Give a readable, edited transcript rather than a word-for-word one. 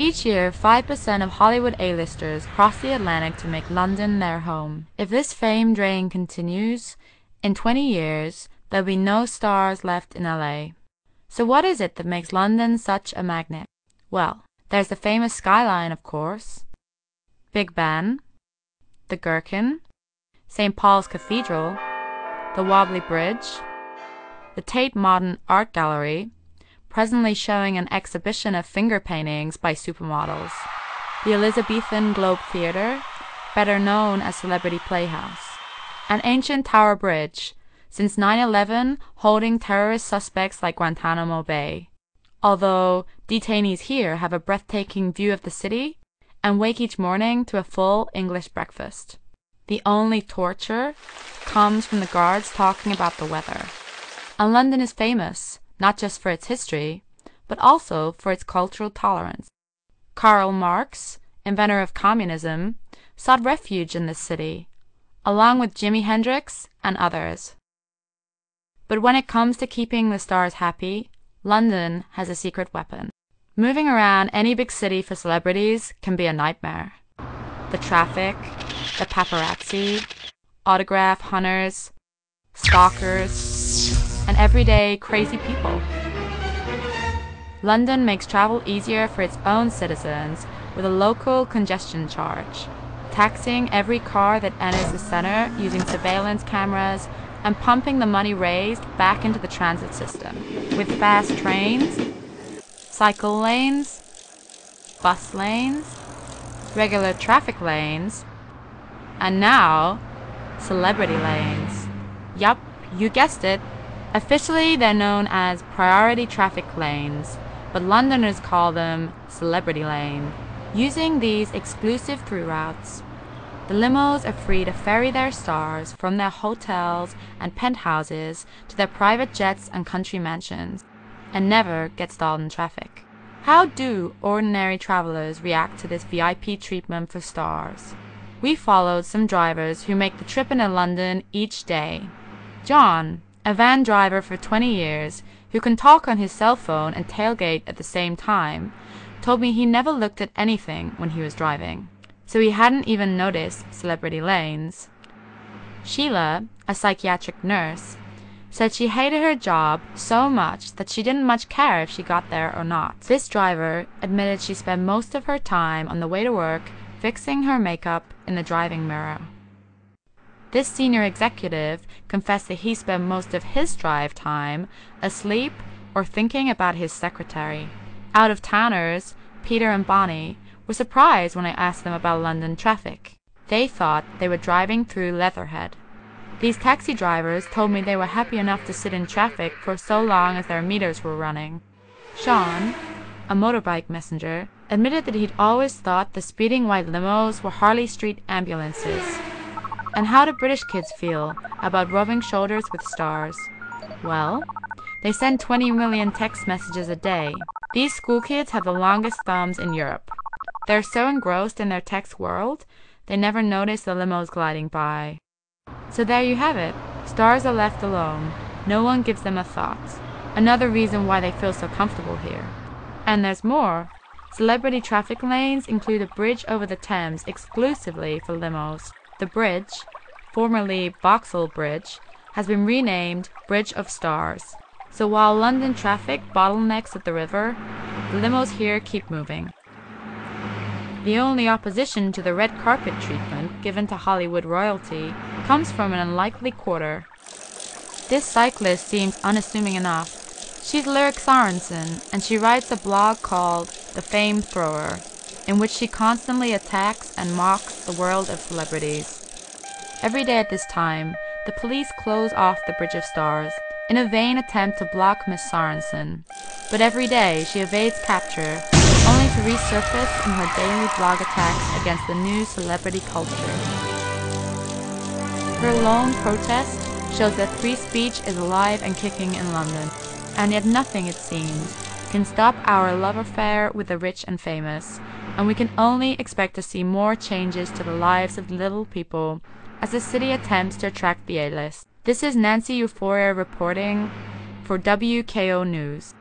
Each year, 5% of Hollywood A-listers cross the Atlantic to make London their home. If this fame drain continues, in 20 years, there'll be no stars left in LA. So what is it that makes London such a magnet? Well, there's the famous skyline, of course, Big Ben, the Gherkin, St. Paul's Cathedral, the Wobbly Bridge, the Tate Modern Art Gallery, presently showing an exhibition of finger paintings by supermodels, the Elizabethan Globe Theatre, better known as Celebrity Playhouse, an ancient Tower Bridge, since 9/11 holding terrorist suspects like Guantanamo Bay, although detainees here have a breathtaking view of the city and wake each morning to a full English breakfast. The only torture comes from the guards talking about the weather. And London is famous, not just for its history, but also for its cultural tolerance. Karl Marx, inventor of communism, sought refuge in this city, along with Jimi Hendrix and others. But when it comes to keeping the stars happy, London has a secret weapon. Moving around any big city for celebrities can be a nightmare. The traffic, the paparazzi, autograph hunters, stalkers, and everyday crazy people. London makes travel easier for its own citizens with a local congestion charge, taxing every car that enters the center using surveillance cameras and pumping the money raised back into the transit system with fast trains, cycle lanes, bus lanes, regular traffic lanes, and now celebrity lanes. Yup, you guessed it. Officially, they're known as priority traffic lanes, but Londoners call them celebrity lane. Using these exclusive through routes, the limos are free to ferry their stars from their hotels and penthouses to their private jets and country mansions, and never get stalled in traffic. How do ordinary travelers react to this VIP treatment for stars? We followed some drivers who make the trip into London each day. John, a van driver for 20 years, who can talk on his cell phone and tailgate at the same time, told me he never looked at anything when he was driving, so he hadn't even noticed celebrity lanes. Sheila, a psychiatric nurse, said she hated her job so much that she didn't much care if she got there or not. This driver admitted she spent most of her time on the way to work fixing her makeup in the driving mirror. This senior executive confessed that he spent most of his drive time asleep or thinking about his secretary. Out-of-towners, Peter and Bonnie, were surprised when I asked them about London traffic. They thought they were driving through Leatherhead. These taxi drivers told me they were happy enough to sit in traffic for so long as their meters were running. Sean, a motorbike messenger, admitted that he'd always thought the speeding white limos were Harley Street ambulances. And how do British kids feel about rubbing shoulders with stars? Well, they send 20 million text messages a day. These school kids have the longest thumbs in Europe. They're so engrossed in their text world, they never notice the limos gliding by. So there you have it. Stars are left alone. No one gives them a thought. Another reason why they feel so comfortable here. And there's more. Celebrity traffic lanes include a bridge over the Thames exclusively for limos. The bridge, formerly Vauxhall Bridge, has been renamed Bridge of Stars. So while London traffic bottlenecks at the river, the limos here keep moving. The only opposition to the red carpet treatment given to Hollywood royalty comes from an unlikely quarter. This cyclist seems unassuming enough. She's Lyric Sorensen, and she writes a blog called The Fame Thrower, in which she constantly attacks and mocks the world of celebrities. Every day at this time, the police close off the Bridge of Stars in a vain attempt to block Miss Sorensen. But every day she evades capture, only to resurface in her daily blog attacks against the new celebrity culture. Her lone protest shows that free speech is alive and kicking in London, and yet nothing, it seems, can stop our love affair with the rich and famous, and we can only expect to see more changes to the lives of little people as the city attempts to attract the A-list. This is Nancy Euphoria reporting for WKO News.